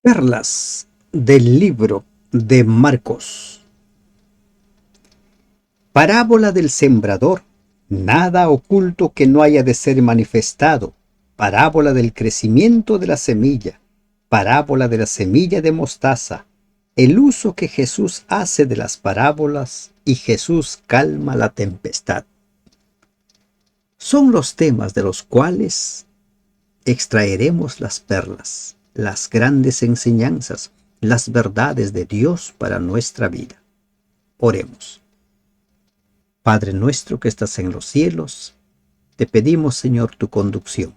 Perlas del libro de Marcos. Parábola del sembrador. Nada oculto que no haya de ser manifestado. Parábola del crecimiento de la semilla. Parábola de la semilla de mostaza. El uso que Jesús hace de las parábolas y Jesús calma la tempestad. Son los temas de los cuales extraeremos las perlas, las grandes enseñanzas, las verdades de Dios para nuestra vida. Oremos. Padre nuestro que estás en los cielos, te pedimos, Señor, tu conducción.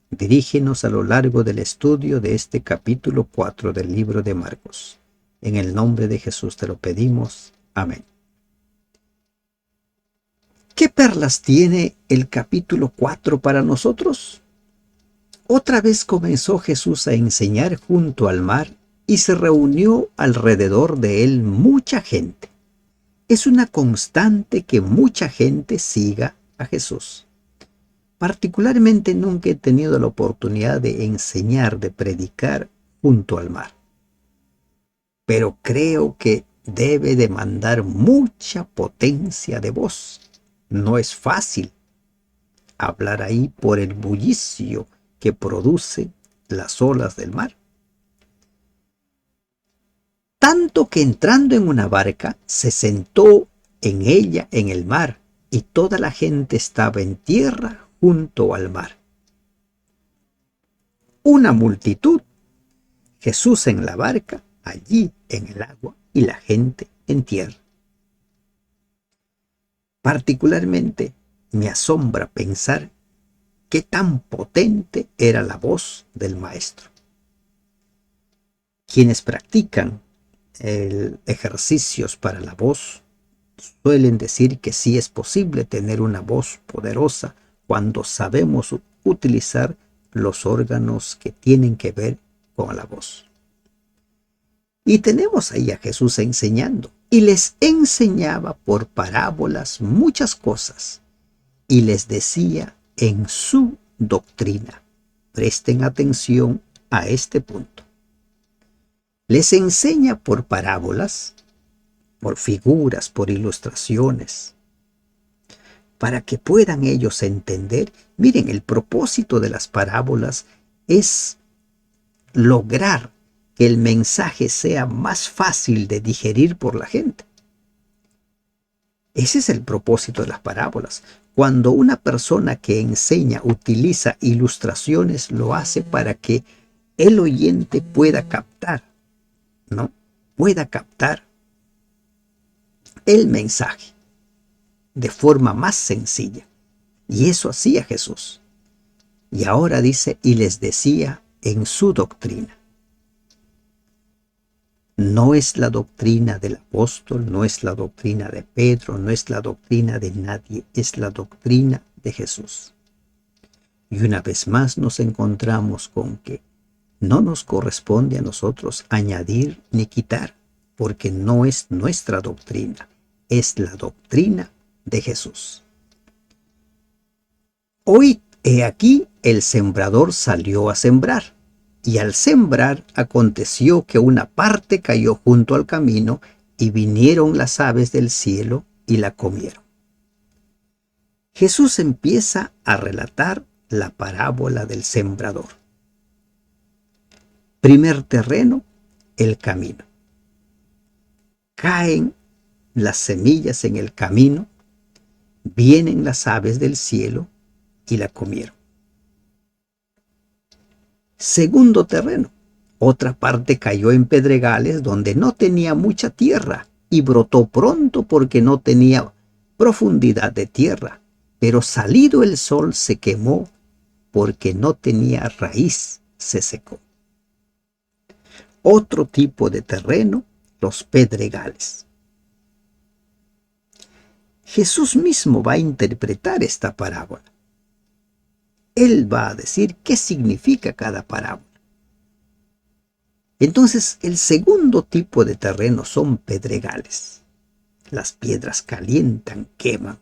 Dirígenos a lo largo del estudio de este capítulo 4 del libro de Marcos. En el nombre de Jesús te lo pedimos. Amén. ¿Qué perlas tiene el capítulo 4 para nosotros? Otra vez comenzó Jesús a enseñar junto al mar y se reunió alrededor de él mucha gente. Es una constante que mucha gente siga a Jesús. Particularmente nunca he tenido la oportunidad de enseñar, de predicar junto al mar. Pero creo que debe demandar mucha potencia de voz. No es fácil hablar ahí por el bullicio que produce las olas del mar. Tanto que entrando en una barca, se sentó en ella en el mar, y toda la gente estaba en tierra junto al mar. Una multitud, Jesús en la barca, allí en el agua, y la gente en tierra. Particularmente me asombra pensar qué tan potente era la voz del maestro. Quienes practican ejercicios para la voz suelen decir que sí es posible tener una voz poderosa cuando sabemos utilizar los órganos que tienen que ver con la voz. Y tenemos ahí a Jesús enseñando, y les enseñaba por parábolas muchas cosas, y les decía en su doctrina. Presten atención a este punto. Les enseña por parábolas, por figuras, por ilustraciones, para que puedan ellos entender. Miren, el propósito de las parábolas es lograr que el mensaje sea más fácil de digerir por la gente. Ese es el propósito de las parábolas. Cuando una persona que enseña utiliza ilustraciones, lo hace para que el oyente pueda captar, ¿no? Pueda captar el mensaje de forma más sencilla. Y eso hacía Jesús. Y ahora dice, y les decía en su doctrina. No es la doctrina del apóstol, no es la doctrina de Pedro, no es la doctrina de nadie, es la doctrina de Jesús. Y una vez más nos encontramos con que no nos corresponde a nosotros añadir ni quitar, porque no es nuestra doctrina, es la doctrina de Jesús. Hoy, he aquí, el sembrador salió a sembrar. Y al sembrar aconteció que una parte cayó junto al camino, y vinieron las aves del cielo y la comieron. Jesús empieza a relatar la parábola del sembrador. Primer terreno, el camino. Caen las semillas en el camino, vienen las aves del cielo y la comieron. Segundo terreno, otra parte cayó en pedregales donde no tenía mucha tierra y brotó pronto porque no tenía profundidad de tierra, pero salido el sol se quemó porque no tenía raíz, se secó. Otro tipo de terreno, los pedregales. Jesús mismo va a interpretar esta parábola. Él va a decir qué significa cada parábola. Entonces, el segundo tipo de terreno son pedregales. Las piedras calientan, queman,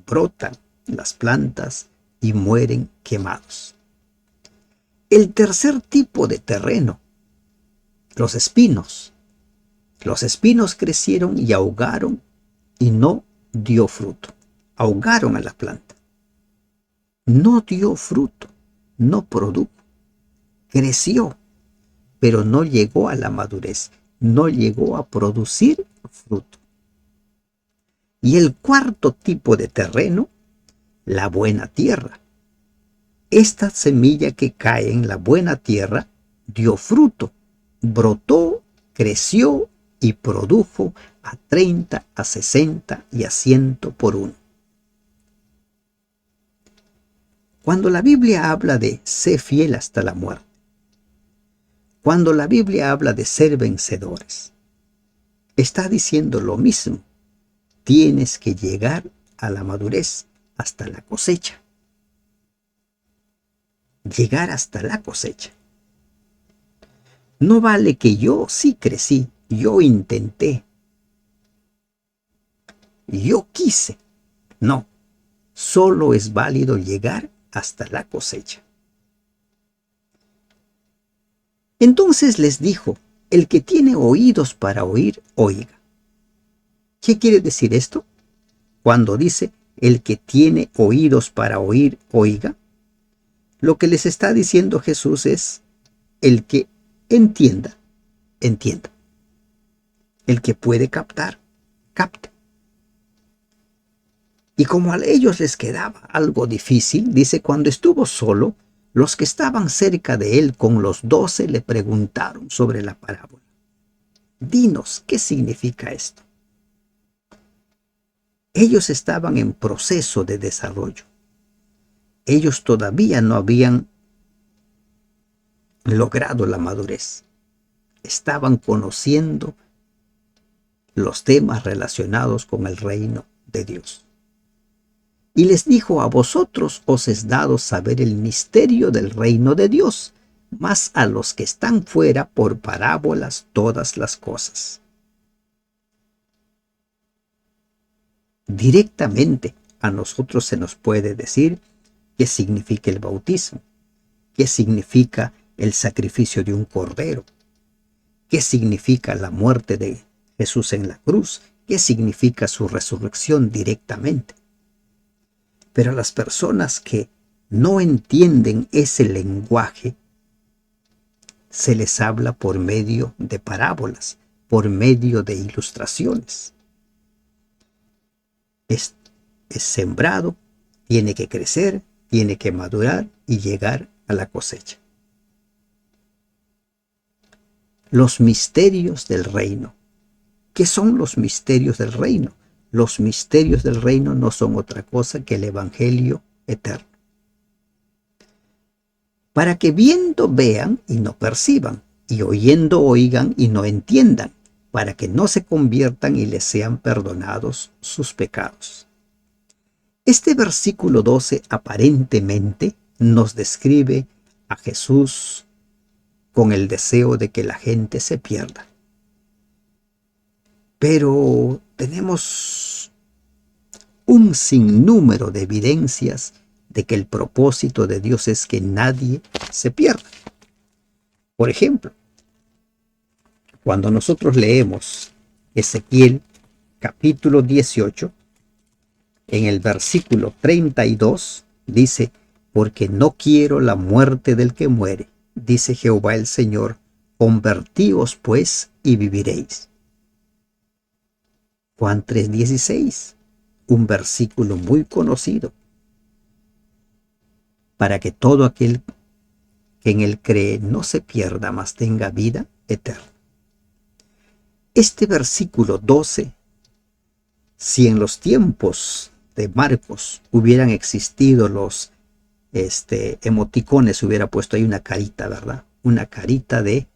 brotan las plantas y mueren quemados. El tercer tipo de terreno los espinos. Los espinos crecieron y ahogaron y no dio fruto. Ahogaron a la planta. No dio fruto, no produjo. Creció, pero no llegó a la madurez, no llegó a producir fruto. Y el cuarto tipo de terreno, la buena tierra. Esta semilla que cae en la buena tierra dio fruto, brotó, creció y produjo a 30, a 60 y a 100 por uno. Cuando la Biblia habla de sé fiel hasta la muerte, cuando la Biblia habla de ser vencedores, está diciendo lo mismo. Tienes que llegar a la madurez, hasta la cosecha. Llegar hasta la cosecha. No vale que yo sí crecí, yo intenté, yo quise. No, solo es válido llegar hasta la cosecha. Entonces les dijo, el que tiene oídos para oír, oiga. ¿Qué quiere decir esto? Cuando dice, el que tiene oídos para oír, oiga, lo que les está diciendo Jesús es, el que entienda, entienda. El que puede captar, capte. Y como a ellos les quedaba algo difícil, dice, cuando estuvo solo, los que estaban cerca de él con los 12 le preguntaron sobre la parábola. Dinos, ¿qué significa esto? Ellos estaban en proceso de desarrollo. Ellos todavía no habían logrado la madurez. Estaban conociendo los temas relacionados con el reino de Dios. Y les dijo, a vosotros os es dado saber el misterio del reino de Dios, mas a los que están fuera por parábolas todas las cosas. Directamente a nosotros se nos puede decir qué significa el bautismo, qué significa el sacrificio de un cordero, qué significa la muerte de Jesús en la cruz, qué significa su resurrección directamente. Pero a las personas que no entienden ese lenguaje, se les habla por medio de parábolas, por medio de ilustraciones. Es sembrado, tiene que crecer, tiene que madurar y llegar a la cosecha. Los misterios del reino. ¿Qué son los misterios del reino? Los misterios del reino no son otra cosa que el evangelio eterno. Para que viendo vean y no perciban, y oyendo oigan y no entiendan, para que no se conviertan y les sean perdonados sus pecados. Este versículo 12 aparentemente nos describe a Jesús con el deseo de que la gente se pierda. Pero tenemos un sinnúmero de evidencias de que el propósito de Dios es que nadie se pierda. Por ejemplo, cuando nosotros leemos Ezequiel capítulo 18, en el versículo 32, dice, porque no quiero la muerte del que muere, dice Jehová el Señor, convertíos pues y viviréis. Juan 3:16, un versículo muy conocido, para que todo aquel que en él cree no se pierda, mas tenga vida eterna. Este versículo 12, si en los tiempos de Marcos hubieran existido los emoticones, hubiera puesto ahí una carita, ¿verdad? Una carita de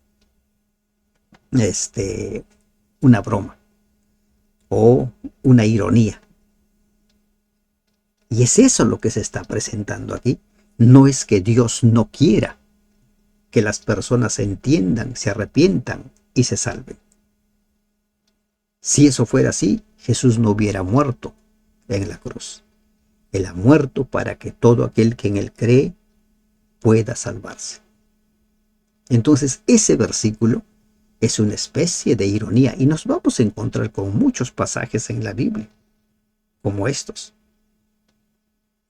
una broma o una ironía. Y es eso lo que se está presentando aquí. No es que Dios no quiera que las personas entiendan, se arrepientan y se salven. Si eso fuera así, Jesús no hubiera muerto en la cruz. Él ha muerto para que todo aquel que en él cree pueda salvarse. Entonces, ese versículo Es una especie de ironía y nos vamos a encontrar con muchos pasajes en la Biblia, como estos.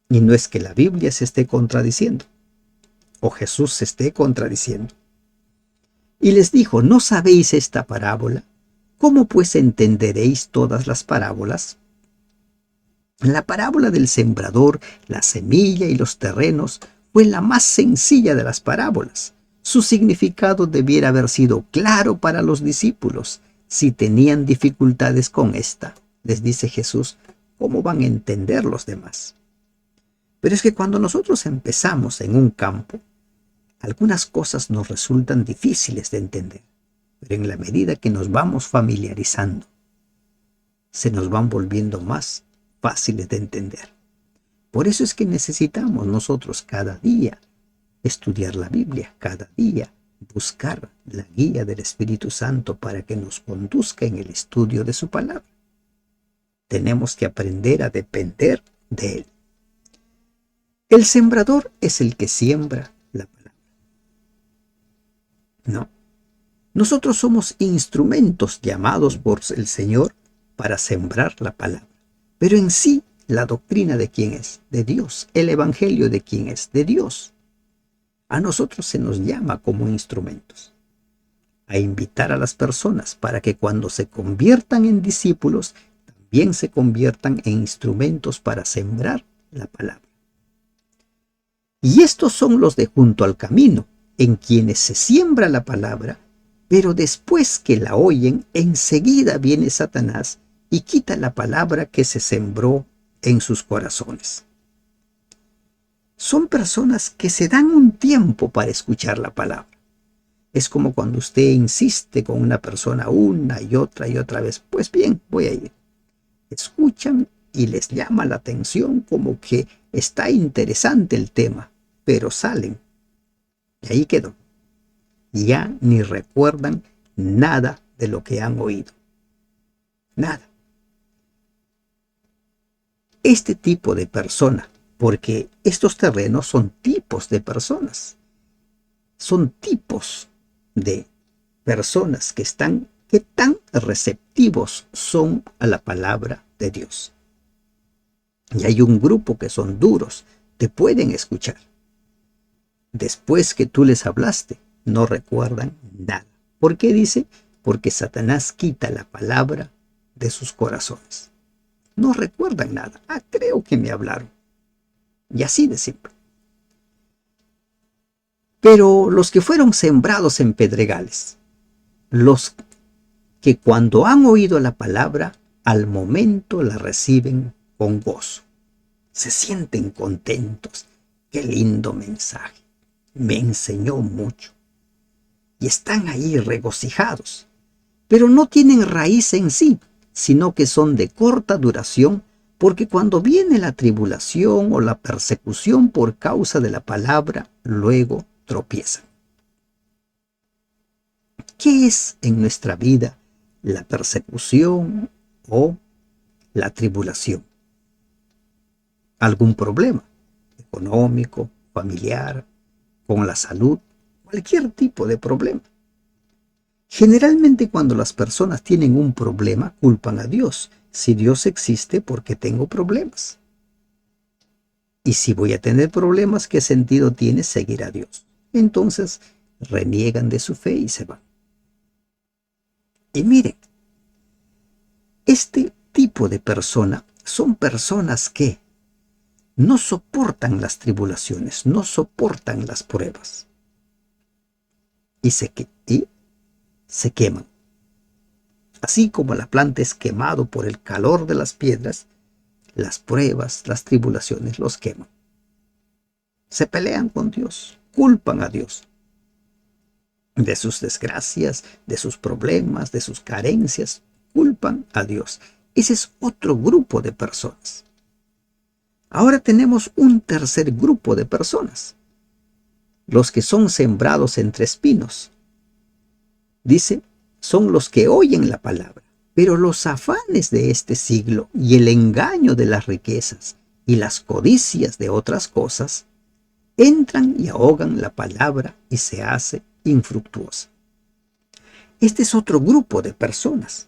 Y no es que la Biblia se esté contradiciendo, o Jesús se esté contradiciendo. Y les dijo, ¿no sabéis esta parábola? ¿Cómo pues entenderéis todas las parábolas? La parábola del sembrador, la semilla y los terrenos fue la más sencilla de las parábolas. Su significado debiera haber sido claro para los discípulos. Si tenían dificultades con esta, les dice Jesús, ¿cómo van a entender los demás? Pero es que cuando nosotros empezamos en un campo, algunas cosas nos resultan difíciles de entender, pero en la medida que nos vamos familiarizando, se nos van volviendo más fáciles de entender. Por eso es que necesitamos nosotros cada día estudiar la Biblia, cada día buscar la guía del Espíritu Santo para que nos conduzca en el estudio de su palabra. Tenemos que aprender a depender de Él. El sembrador es el que siembra la palabra. No. Nosotros somos instrumentos llamados por el Señor para sembrar la palabra. Pero en sí, la doctrina de quién es, de Dios. El evangelio de quién es, de Dios. A nosotros se nos llama como instrumentos a invitar a las personas para que cuando se conviertan en discípulos, también se conviertan en instrumentos para sembrar la palabra. Y estos son los de junto al camino, en quienes se siembra la palabra, pero después que la oyen, enseguida viene Satanás y quita la palabra que se sembró en sus corazones. Son personas que se dan un tiempo para escuchar la palabra. Es como cuando usted insiste con una persona una y otra vez. Pues bien, voy a ir. Escuchan y les llama la atención como que está interesante el tema, pero salen. Y ahí quedó. Ya ni recuerdan nada de lo que han oído. Nada. Este tipo de persona, porque estos terrenos son tipos de personas. Son tipos de personas que tan receptivos son a la palabra de Dios. Y hay un grupo que son duros, te pueden escuchar. Después que tú les hablaste, no recuerdan nada. ¿Por qué dice? Porque Satanás quita la palabra de sus corazones. No recuerdan nada. Creo que me hablaron. Y así de simple. Pero los que fueron sembrados en pedregales, los que cuando han oído la palabra, al momento la reciben con gozo. Se sienten contentos. Qué lindo mensaje. Me enseñó mucho. Y están ahí regocijados. Pero no tienen raíz en sí, sino que son de corta duración, porque cuando viene la tribulación o la persecución por causa de la palabra, luego tropiezan. ¿Qué es en nuestra vida la persecución o la tribulación? ¿Algún problema económico, familiar, con la salud? Cualquier tipo de problema. Generalmente cuando las personas tienen un problema, culpan a Dios. Si Dios existe, ¿por qué tengo problemas? Y si voy a tener problemas, ¿qué sentido tiene seguir a Dios? Entonces reniegan de su fe y se van. Y miren, este tipo de persona son personas que no soportan las tribulaciones, no soportan las pruebas. Y se queman. Así como la planta es quemado por el calor de las piedras, las pruebas, las tribulaciones los queman. Se pelean con Dios, culpan a Dios de sus desgracias, de sus problemas, de sus carencias, culpan a Dios. Ese es otro grupo de personas. Ahora tenemos un tercer grupo de personas, los que son sembrados entre espinos. Dice, son los que oyen la palabra, pero los afanes de este siglo y el engaño de las riquezas y las codicias de otras cosas entran y ahogan la palabra y se hace infructuosa. Este es otro grupo de personas,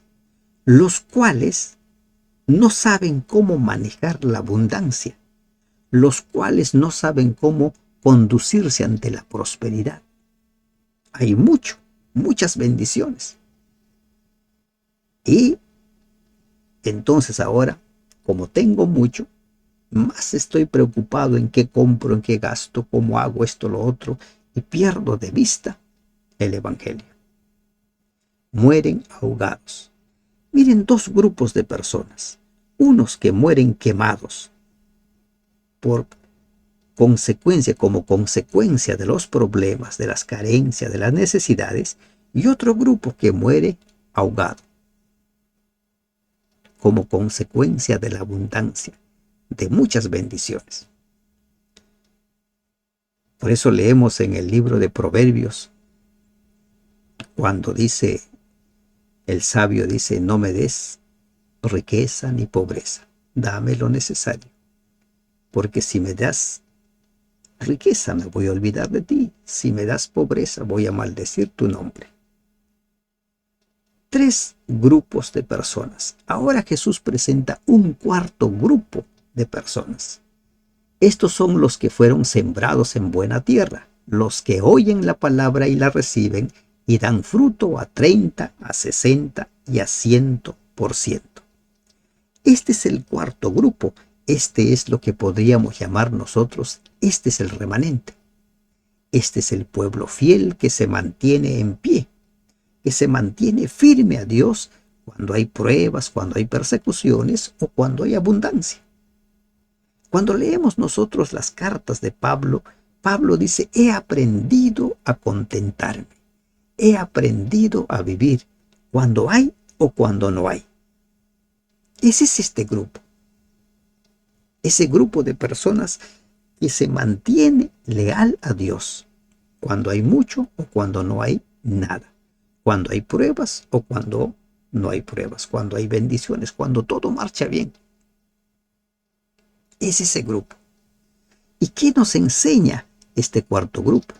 los cuales no saben cómo manejar la abundancia, los cuales no saben cómo conducirse ante la prosperidad. Hay muchas bendiciones. Y entonces ahora, como tengo mucho, más estoy preocupado en qué compro, en qué gasto, cómo hago esto, lo otro, y pierdo de vista el Evangelio. Mueren ahogados. Miren, dos grupos de personas. Unos que mueren quemados por consecuencia, como consecuencia de los problemas, de las carencias, de las necesidades, y otro grupo que muere ahogado como consecuencia de la abundancia, de muchas bendiciones. Por eso leemos en el libro de Proverbios, cuando dice, el sabio dice, no me des riqueza ni pobreza, dame lo necesario, porque si me das riqueza me voy a olvidar de ti, si me das pobreza voy a maldecir tu nombre. Tres grupos de personas. Ahora Jesús presenta un cuarto grupo de personas. Estos son los que fueron sembrados en buena tierra, los que oyen la palabra y la reciben y dan fruto a 30, a 60 y a 100%. Este es el cuarto grupo. Este es lo que podríamos llamar nosotros, este es el remanente. Este es el pueblo fiel que se mantiene en pie, que se mantiene firme a Dios cuando hay pruebas, cuando hay persecuciones o cuando hay abundancia. Cuando leemos nosotros las cartas de Pablo, Pablo dice, he aprendido a contentarme, he aprendido a vivir cuando hay o cuando no hay. Ese es este grupo, ese grupo de personas que se mantiene leal a Dios, cuando hay mucho o cuando no hay nada, cuando hay pruebas o cuando no hay pruebas, cuando hay bendiciones, cuando todo marcha bien. Es ese grupo. ¿Y qué nos enseña este cuarto grupo?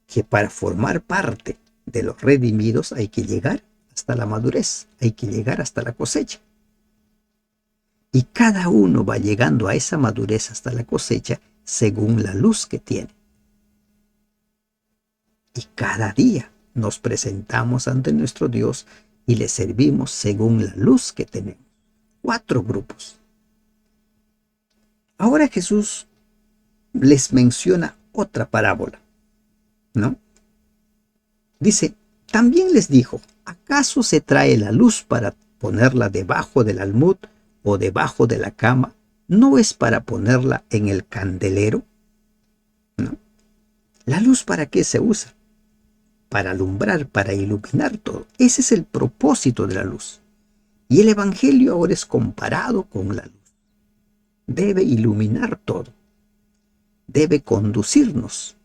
Que para formar parte de los redimidos hay que llegar hasta la madurez, hay que llegar hasta la cosecha. Y cada uno va llegando a esa madurez hasta la cosecha según la luz que tiene. Y cada día nos presentamos ante nuestro Dios y le servimos según la luz que tenemos. Cuatro grupos. Ahora Jesús les menciona otra parábola, ¿no? Dice, también les dijo, ¿acaso se trae la luz para ponerla debajo del almud o debajo de la cama? ¿No es para ponerla en el candelero? ¿No? ¿La luz para qué se usa? Para alumbrar, para iluminar todo. Ese es el propósito de la luz. Y el Evangelio ahora es comparado con la luz. Debe iluminar todo. Debe conducirnos.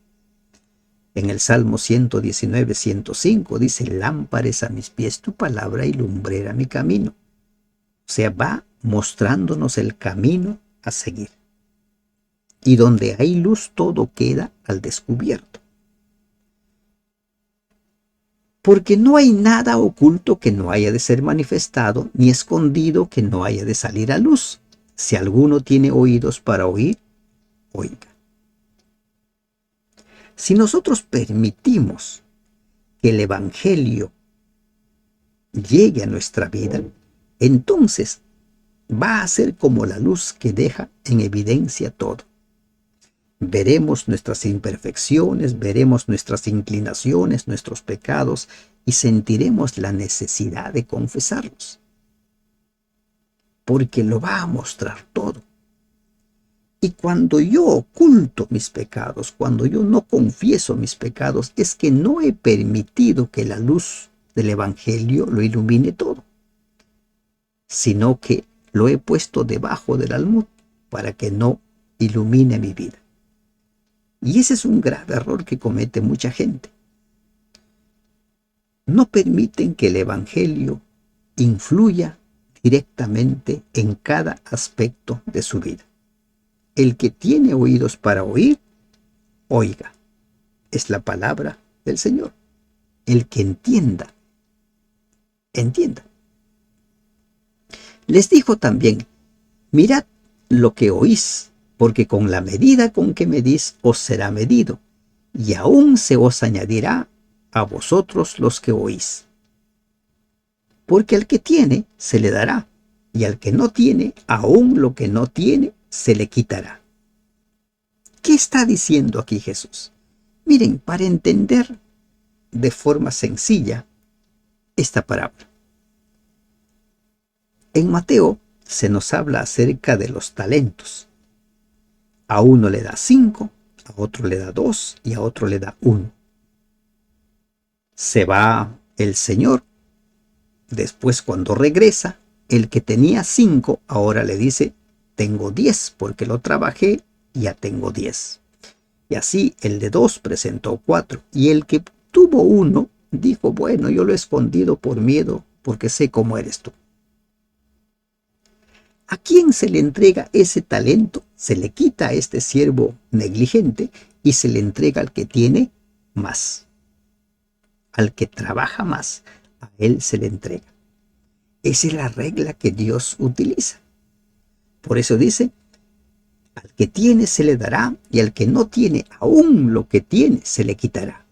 En el Salmo 119, 105 dice, lámpara es a mis pies tu palabra y lumbrera mi camino. O sea, va mostrándonos el camino a seguir. Y donde hay luz todo queda al descubierto. Porque no hay nada oculto que no haya de ser manifestado, ni escondido que no haya de salir a luz. Si alguno tiene oídos para oír, oiga. Si nosotros permitimos que el Evangelio llegue a nuestra vida, entonces va a ser como la luz que deja en evidencia todo. Veremos nuestras imperfecciones, veremos nuestras inclinaciones, nuestros pecados y sentiremos la necesidad de confesarlos. Porque lo va a mostrar todo. Y cuando yo oculto mis pecados, cuando yo no confieso mis pecados, es que no he permitido que la luz del Evangelio lo ilumine todo, sino que lo he puesto debajo del almud para que no ilumine mi vida. Y ese es un grave error que comete mucha gente. No permiten que el Evangelio influya directamente en cada aspecto de su vida. El que tiene oídos para oír, oiga. Es la palabra del Señor. El que entienda, entienda. Les dijo también: mirad lo que oís, porque con la medida con que medís os será medido, y aún se os añadirá a vosotros los que oís. Porque al que tiene se le dará, y al que no tiene, aún lo que no tiene se le quitará. ¿Qué está diciendo aquí Jesús? Miren, para entender de forma sencilla esta parábola. En Mateo se nos habla acerca de los talentos. A uno le da 5, a otro le da 2 y a otro le da 1. Se va el Señor. Después, cuando regresa, el que tenía 5 ahora le dice: tengo 10 porque lo trabajé y ya tengo 10. Y así el de 2 presentó 4. Y el que tuvo 1 dijo: bueno, yo lo he escondido por miedo porque sé cómo eres tú. ¿A quién se le entrega ese talento? Se le quita a este siervo negligente y se le entrega al que tiene más. Al que trabaja más, a él se le entrega. Esa es la regla que Dios utiliza. Por eso dice: al que tiene se le dará, y al que no tiene, aún lo que tiene se le quitará.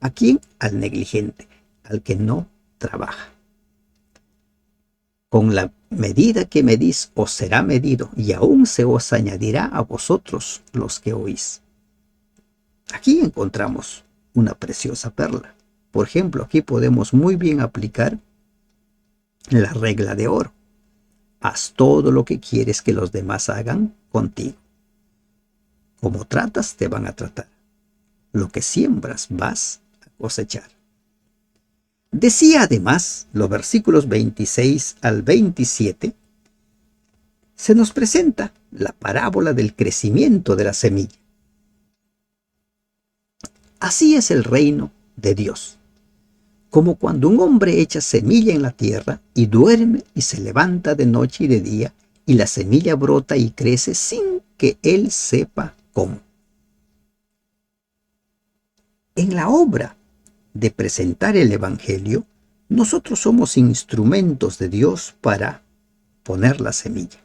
¿A quién? Al negligente, al que no trabaja. Con la medida que medís os será medido, y aún se os añadirá a vosotros los que oís. Aquí encontramos una preciosa perla. Por ejemplo, aquí podemos muy bien aplicar la regla de oro. Haz todo lo que quieres que los demás hagan contigo. Como tratas, te van a tratar. Lo que siembras, vas a cosechar. Decía además, los versículos 26 al 27, se nos presenta la parábola del crecimiento de la semilla. Así es el reino de Dios. Como cuando un hombre echa semilla en la tierra y duerme y se levanta de noche y de día, y la semilla brota y crece sin que él sepa cómo. En la obra de presentar el Evangelio, nosotros somos instrumentos de Dios para poner la semilla.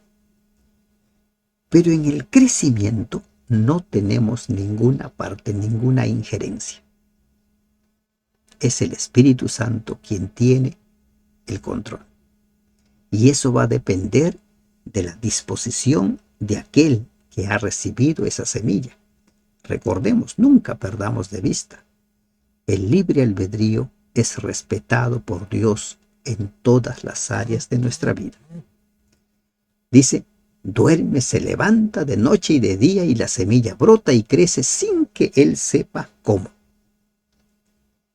Pero en el crecimiento no tenemos ninguna parte, ninguna injerencia. Es el Espíritu Santo quien tiene el control. Y eso va a depender de la disposición de aquel que ha recibido esa semilla. Recordemos, nunca perdamos de vista: el libre albedrío es respetado por Dios en todas las áreas de nuestra vida. Dice: duerme, se levanta de noche y de día, y la semilla brota y crece sin que él sepa cómo.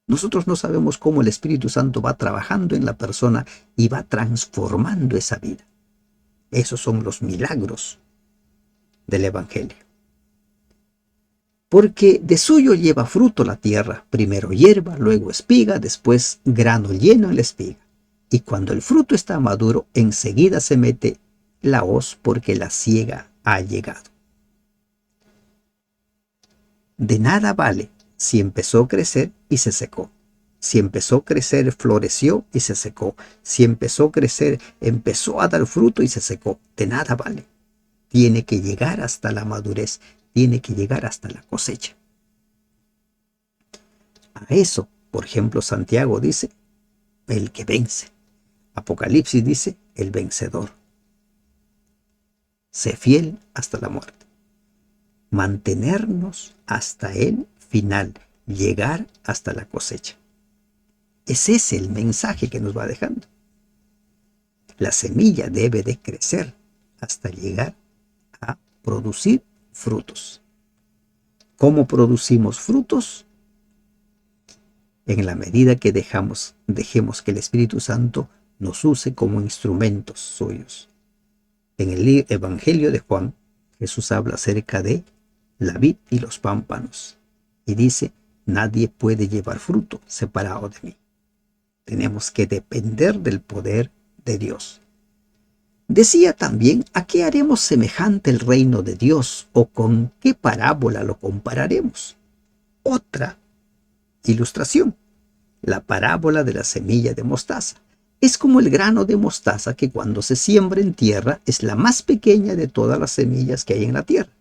Nosotros no sabemos cómo el Espíritu Santo va trabajando en la persona y va transformando esa vida. Esos son los milagros del Evangelio. Porque de suyo lleva fruto la tierra, primero hierba, luego espiga, después grano lleno en la espiga. Y cuando el fruto está maduro, enseguida se mete la hoz, porque la siega ha llegado. De nada vale si empezó a crecer y se secó. Si empezó a crecer, floreció y se secó. Si empezó a crecer, empezó a dar fruto y se secó. De nada vale. Tiene que llegar hasta la madurez. Tiene que llegar hasta la cosecha. A eso, por ejemplo, Santiago dice: el que vence. Apocalipsis dice: el vencedor. Sé fiel hasta la muerte. Mantenernos hasta el final. Llegar hasta la cosecha. Ese es el mensaje que nos va dejando. La semilla debe de crecer hasta llegar a producir frutos. ¿Cómo producimos frutos? En la medida que dejemos que el Espíritu Santo nos use como instrumentos suyos. En el Evangelio de Juan, Jesús habla acerca de la vid y los pámpanos. Y dice: nadie puede llevar fruto separado de mí. Tenemos que depender del poder de Dios. Decía también: ¿a qué haremos semejante el reino de Dios? ¿O con qué parábola lo compararemos? Otra ilustración. la parábola de la semilla de mostaza. Es como el grano de mostaza que cuando se siembra en tierra es la más pequeña de todas las semillas que hay en la tierra.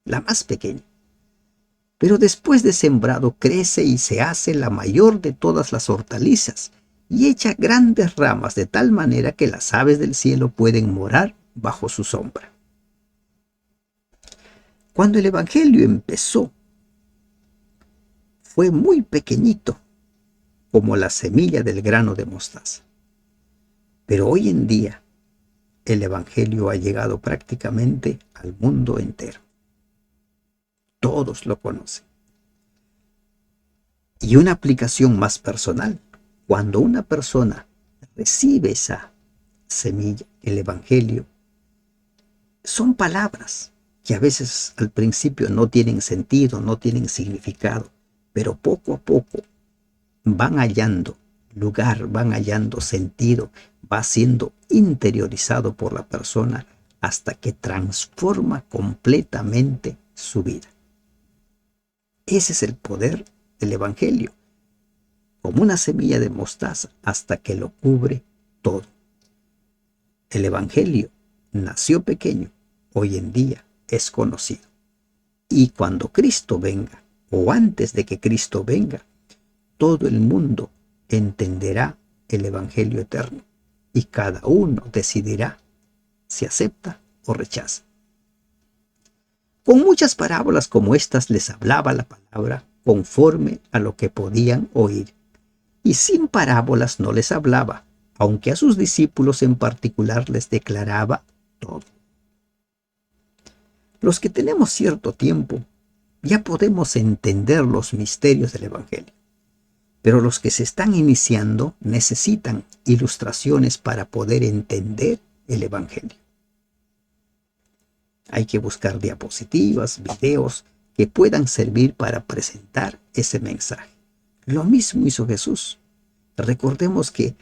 La más pequeña. Pero después de sembrado crece y se hace la mayor de todas las hortalizas y echa grandes ramas de tal manera que las aves del cielo pueden morar bajo su sombra. Cuando el Evangelio empezó, fue muy pequeñito, como la semilla del grano de mostaza. Pero hoy en día, el Evangelio ha llegado prácticamente al mundo entero. Todos lo conocen. Y una aplicación más personal, cuando una persona recibe esa semilla, el Evangelio, son palabras que a veces al principio no tienen sentido, no tienen significado, pero poco a poco van hallando lugar, van hallando sentido, va siendo interiorizado por la persona hasta que transforma completamente su vida. Ese es el poder del Evangelio, como una semilla de mostaza hasta que lo cubre todo. El Evangelio nació pequeño, hoy en día es conocido. Y cuando Cristo venga, o antes de que Cristo venga, todo el mundo entenderá el Evangelio eterno y cada uno decidirá si acepta o rechaza. Con muchas parábolas como estas les hablaba la palabra conforme a lo que podían oír, y sin parábolas no les hablaba, aunque a sus discípulos en particular les declaraba todo. Los que tenemos cierto tiempo ya podemos entender los misterios del Evangelio, pero los que se están iniciando necesitan ilustraciones para poder entender el Evangelio. Hay que buscar diapositivas, videos que puedan servir para presentar ese mensaje. Lo mismo hizo Jesús. Recordemos que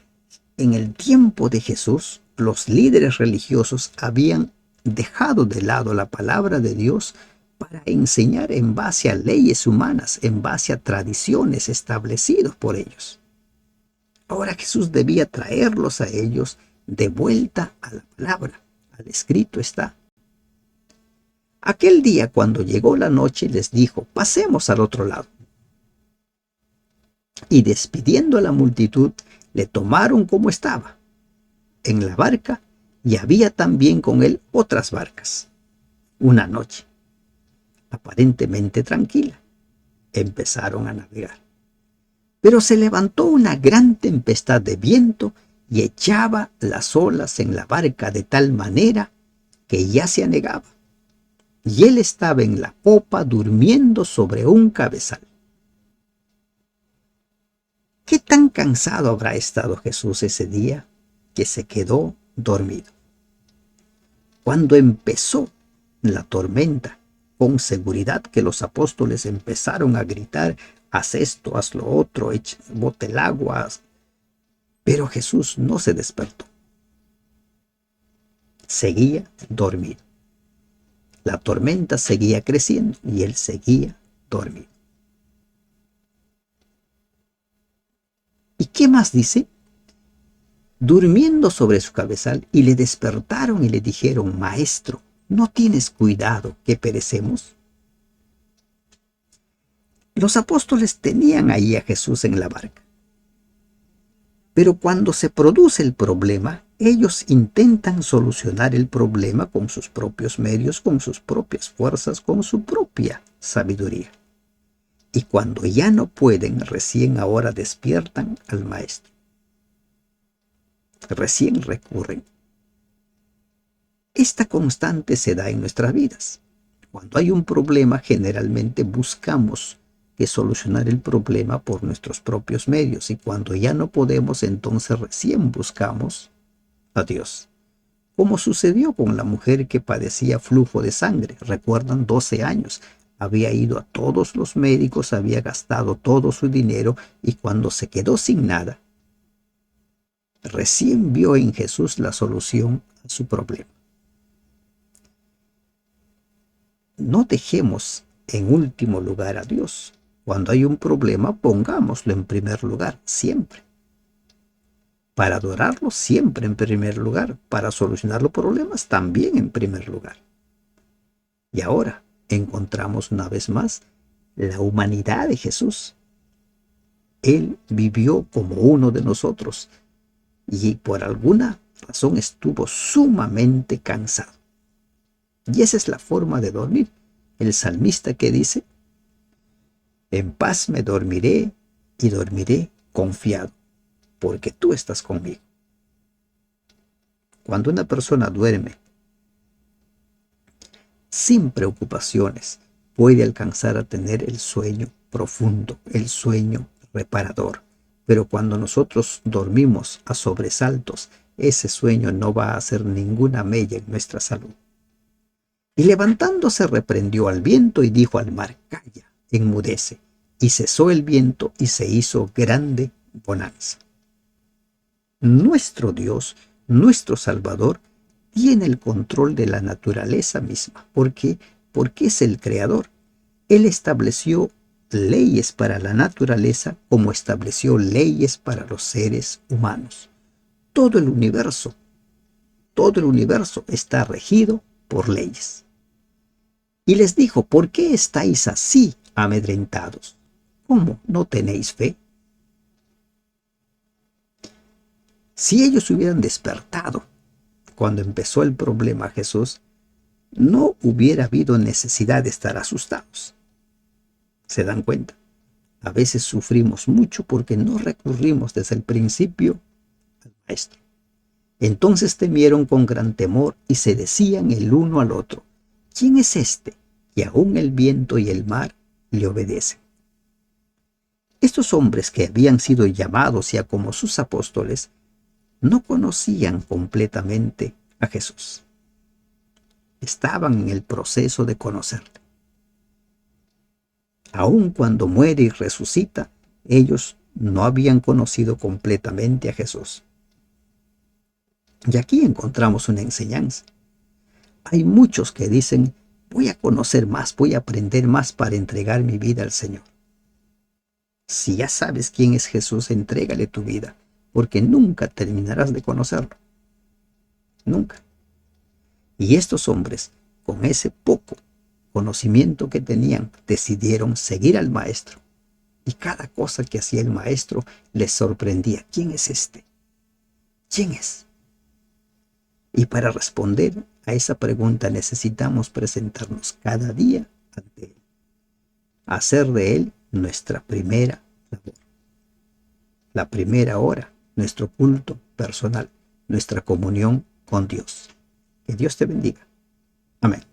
en el tiempo de Jesús, los líderes religiosos habían dejado de lado la palabra de Dios para enseñar en base a leyes humanas, en base a tradiciones establecidas por ellos. Ahora Jesús debía traerlos a ellos de vuelta a la palabra. Al escrito está. Aquel día, cuando llegó la noche, les dijo: pasemos al otro lado. Y despidiendo a la multitud, le tomaron como estaba, en la barca, y había también con él otras barcas. Una noche, aparentemente tranquila, empezaron a navegar. Pero se levantó una gran tempestad de viento y echaba las olas en la barca de tal manera que ya se anegaba. Y él estaba en la popa durmiendo sobre un cabezal. ¿Qué tan cansado habrá estado Jesús ese día que se quedó dormido? Cuando empezó la tormenta, con seguridad que los apóstoles empezaron a gritar: haz esto, haz lo otro, bote el agua. Pero Jesús no se despertó. Seguía dormido. La tormenta seguía creciendo y él seguía dormido. ¿Y qué más dice? Durmiendo sobre su cabezal, y le despertaron y le dijeron: Maestro, ¿no tienes cuidado que perecemos? Los apóstoles tenían ahí a Jesús en la barca. Pero cuando se produce el problema, ellos intentan solucionar el problema con sus propios medios, con sus propias fuerzas, con su propia sabiduría. Y cuando ya no pueden, recién ahora despiertan al Maestro. Recién recurren. Esta constante se da en nuestras vidas. Cuando hay un problema, generalmente buscamos que solucionar el problema por nuestros propios medios, y cuando ya no podemos, entonces recién buscamos a Dios. Como sucedió con la mujer que padecía flujo de sangre. Recuerdan, 12 años. Había ido a todos los médicos, había gastado todo su dinero, y cuando se quedó sin nada, recién vio en Jesús la solución a su problema. No dejemos en último lugar a Dios. Cuando hay un problema, pongámoslo en primer lugar, siempre. Para adorarlo, siempre en primer lugar. Para solucionar los problemas, también en primer lugar. Y ahora encontramos una vez más la humanidad de Jesús. Él vivió como uno de nosotros y por alguna razón estuvo sumamente cansado. Y esa es la forma de dormir. El salmista que dice: en paz me dormiré y dormiré confiado, porque tú estás conmigo. Cuando una persona duerme sin preocupaciones, puede alcanzar a tener el sueño profundo, el sueño reparador. Pero cuando nosotros dormimos a sobresaltos, ese sueño no va a hacer ninguna mella en nuestra salud. Y levantándose reprendió al viento y dijo al mar: calla, enmudece. Y cesó el viento y se hizo grande bonanza. Nuestro Dios, nuestro Salvador, tiene el control de la naturaleza misma. ¿Por qué? Porque es el creador. Él estableció leyes para la naturaleza como estableció leyes para los seres humanos. Todo el universo, todo el universo está regido por leyes. Y les dijo: ¿por qué estáis así amedrentados? ¿Cómo no tenéis fe? Si ellos hubieran despertado cuando empezó el problema Jesús, no hubiera habido necesidad de estar asustados. ¿Se dan cuenta? A veces sufrimos mucho porque no recurrimos desde el principio al Maestro. Entonces temieron con gran temor y se decían el uno al otro: ¿quién es este que aún el viento y el mar le obedecen? Estos hombres que habían sido llamados ya como sus apóstoles no conocían completamente a Jesús. Estaban en el proceso de conocerle. Aun cuando muere y resucita, ellos no habían conocido completamente a Jesús. Y aquí encontramos una enseñanza. Hay muchos que dicen: voy a conocer más, voy a aprender más para entregar mi vida al Señor. Si ya sabes quién es Jesús, entrégale tu vida, porque nunca terminarás de conocerlo. Nunca. Y estos hombres, con ese poco conocimiento que tenían, decidieron seguir al Maestro. Y cada cosa que hacía el Maestro les sorprendía. ¿Quién es este? ¿Quién es? Y para responder a esa pregunta necesitamos presentarnos cada día ante Él. Hacer de Él nuestra primera labor. La primera hora, nuestro culto personal, nuestra comunión con Dios. Que Dios te bendiga. Amén.